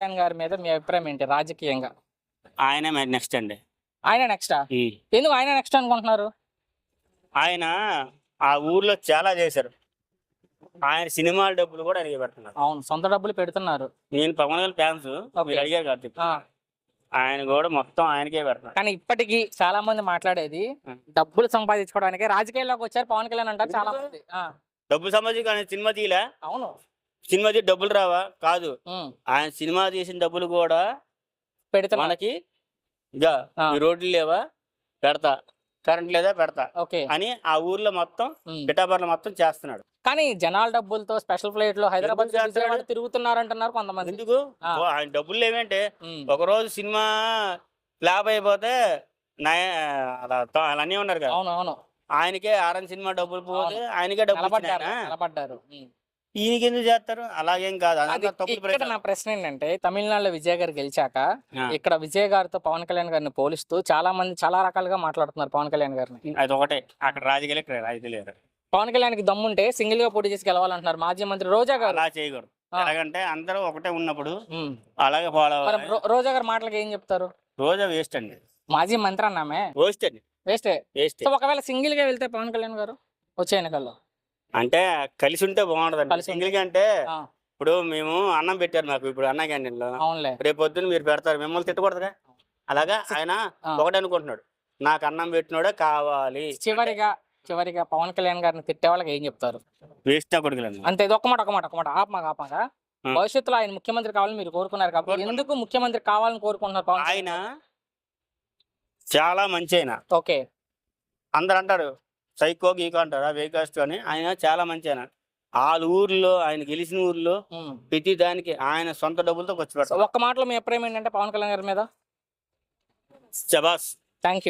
జగన్ గారి మీద మీ అభిప్రాయం ఏంటి రాజకీయంగా? ఆయన నెక్స్ట్ అండి. ఆయన నెక్స్టా? ఎందుకు ఆయన నెక్స్ట్ అనుకుంటున్నారు? ఆయన ఆ ఊర్లో చాలా చేశారు. ఆయన సినిమాల డబ్బులు కూడా ఆయనకి పెడుతున్నారు. అవును, సొంత డబ్బులు పెడుతున్నారు. నేను పవన్ కళ్యాణ్ ఫ్యాన్స్, మీరు అడిగారు కాబట్టి ఆయన కూడా మొత్తం ఆయనకే పెడుతున్నారు. కానీ ఇప్పటికీ చాలా మంది మాట్లాడేది డబ్బులు సంపాదించుకోవడానికి రాజకీయాల్లోకి వచ్చారు పవన్ కళ్యాణ్ అంటారు చాలా మంది. డబ్బులు సంపాదించి ఆయన సినిమా తీయలే. అవును, సినిమా తీసి డబ్బులు రావా? కాదు, ఆయన సినిమా తీసిన డబ్బులు కూడా పెడతా మనకి ఇక రోడ్లు లేవా పెడతా, కరెంట్ లేదా పెడతా అని ఆ ఊర్లో మొత్తం పిఠాపురం మొత్తం చేస్తున్నాడు. కానీ జనాల డబ్బులతో స్పెషల్ ఫ్లైట్ లో హైదరాబాద్ తిరుగుతున్నారు అంటున్నారు కొంతమంది. ఎందుకు? ఆయన డబ్బులు ఏమంటే ఒక రోజు సినిమా ఫ్లాప్ అయిపోతే అన్నీ ఉన్నారు కదా. అవును, ఆయనకే ఆర్ఎన్ సినిమా డబ్బులు పోతే ఆయనకే డబ్బులు నిలబడ్డారు. ఈయనకి ఎందుకు చేస్తారు? అలాగేం కాదు. ఇక్కడ నా ప్రశ్న ఏంటంటే తమిళనాడులో విజయ్ గారు గెలిచాక ఇక్కడ విజయ్ గారితో పవన్ కళ్యాణ్ గారిని పోలిస్తూ చాలా మంది చాలా రకాలుగా మాట్లాడుతున్నారు పవన్ కళ్యాణ్ గారిని. అది ఒకటే, అక్కడ రాజకీయాలు ఇక్కడ రాజకీయాలు. పవన్ కళ్యాణ్ కి దమ్ముంటే సింగిల్ గా పోటీ చేసి గెలవాలంటున్నారు మాజీ మంత్రి రోజా గారు. అలా చేయకూడదు, ఎలాగంటే అందరూ ఒకటే ఉన్నప్పుడు అలాగే ఫాలో. రోజా గారు మాటలకి ఏం చెప్తారు? రోజా వేస్ట్ అండి, మాజీ మంత్రి అన్నామే వేస్ట్ అండి, వేస్ట్. ఒకవేళ సింగిల్ గా వెళ్తే పవన్ కళ్యాణ్ గారు వచ్చే ఎన్నికల్లో అంటే కలిసి ఉంటే బాగుంటది. సింగిల్ గా అంటే ఇప్పుడు మేము అన్నం పెట్టారు మాకు, ఇప్పుడు అన్న క్యాంటీన్ లో రేపు పొద్దున్న మీరు పెడతారు, మిమ్మల్ని తిట్టకూడదుగా. అలాగా ఆయన ఒకటే అనుకుంటున్నాడు, నాకు అన్నం పెట్టినోడే కావాలి. చివరిగా పవన్ కళ్యాణ్ గారిని తిట్టే వాళ్ళకి ఏం చెప్తారు? వేస్ట్ కొడుకులు అంతే. ఇది ఒక్క మాట ఆపమాక. భవిష్యత్తులో ఆయన ముఖ్యమంత్రి కావాలని మీరు కోరుకున్నారు కాబట్టి ఎందుకు ముఖ్యమంత్రి కావాలని కోరుకుంటున్నారు? ఆయన చాలా మంచి ఆయన. ఓకే, అందరు అంటారు సైకో గీకో అంటారు, వేకాస్ట్ అని. ఆయన చాలా మంచి ఆయన. వాళ్ళ ఊర్లో, ఆయన గెలిచిన ఊర్లో ప్రతి దానికి ఆయన సొంత డబ్బులతో ఖర్చు పెడతారు. ఒక్క మాటలో మీ అభిప్రాయం ఏంటంటే పవన్ కళ్యాణ్ గారి మీద? శబాస్. Thank you.